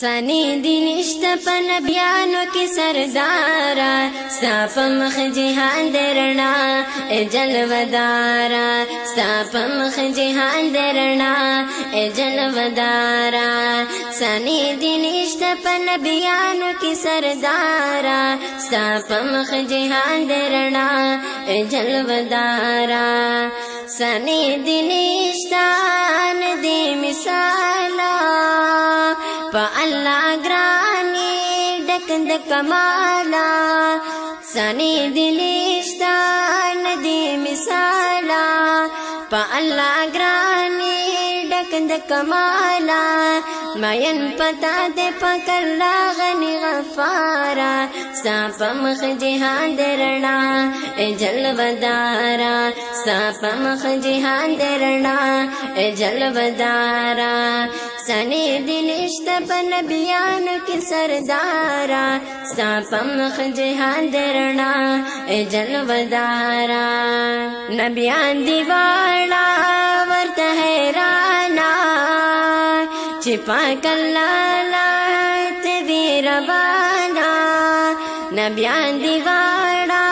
سانی دی نشتا پا نبیانو کی سردارا ستا پا مخ جہان درنا اے جلودارا ستا پا مخ جہان درنا اے جلودارا سانی دی نشتا پا نبیانو کی سردارا ستا پا مخ جہان درنا اے جلودارا سانی دی نشتا ندی مثالا پا اللہ گرانی ڈکند کمالا سانی دلشتا ندی مثالا پا اللہ گرانی ڈکند کمالا مین پتا دے پکر لاغنی غفارا ستا پا مخ جہان درنا اے جلودارا ستا پا مخ جہان درنا اے جلودارا سانی دلشتا پا نبیانو کی سردارا ستا پا مخ جہان درنا اے جلودارا نبیان دیوانا ورطا حیرانا چپا کلالا تبی ربانا نبیان دیوانا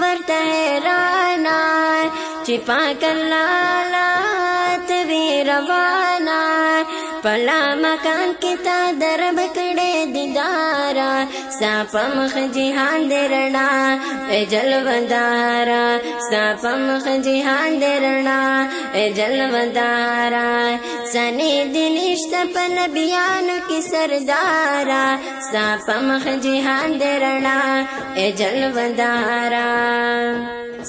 ورطا حیرانا چپا کلالا تبی ربانا پلا مکان کی تا درب کڑے دیدارا ستا پا مخ جہان درنا اے جلودارا ستا پا مخ جہان درنا اے جلودارا سانی دلشتا پا نبیانو کی سردارا ستا پا مخ جہان درنا اے جلودارا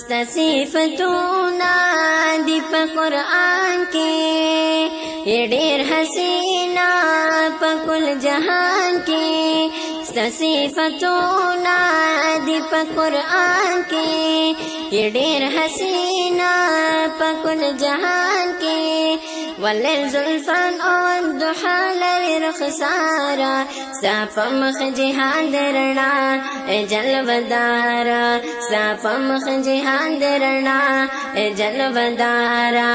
ستا صفتونا دی پا قرآن کے یہ ڈیر حسینہ پا کل جہان کے ستا صفتونا دی پا قرآن کے یہ ڈیر حسینہ پا کل جہان کے واللیل زلفان اور دحال رخسارا ستا پا مخ جہان درنا اے جلودارا ستا پا مخ جہان درنا اے جلودارا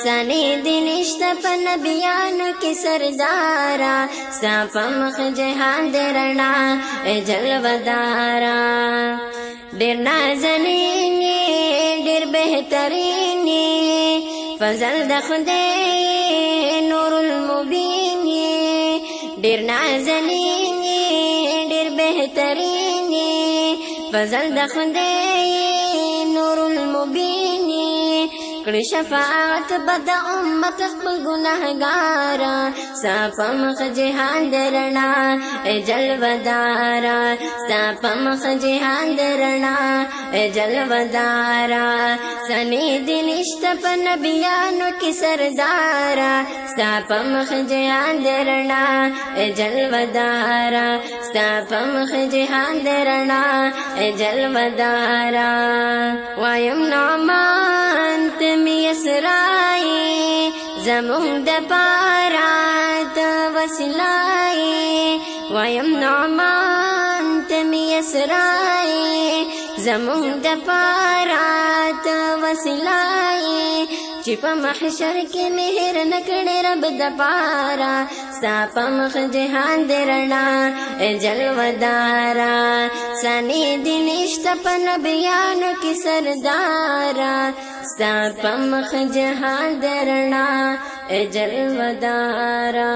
سانی دلشتا پا نبیانو کی سردارا ستا پا مخ جہان درنا اے جلودارا ڈیر نازنینی ڈیر بہترینی فضل دا خدای نور المبین ڈیر نازنینی ڈیر بہترینی فضل دا خدای نور المبین کڑی شفاعت بدا امت خپل گناہگارا ستا پا مخ جہان درنا اے جلودارا ستا پا مخ جہان درنا اے جلودارا سانی دلشتا پا نبیانو کی سردارا ستا پا مخ جہان درنا اے جلودارا ستا پا مخ جہان درنا اے جلودارا وایم نعمان تمی اسرائی زمون دا پارات وسلائی وایم نعمان تمی اسرائی زمون دا پارات وسلائی چپا محشر کے مہر نکڑے رب دا پارا ستا پا مخ جہان درنا اے جلودارا سانی دلشتا پا نبیانو کی سردارا ستا پا مخ جہان درنا اے جلودارا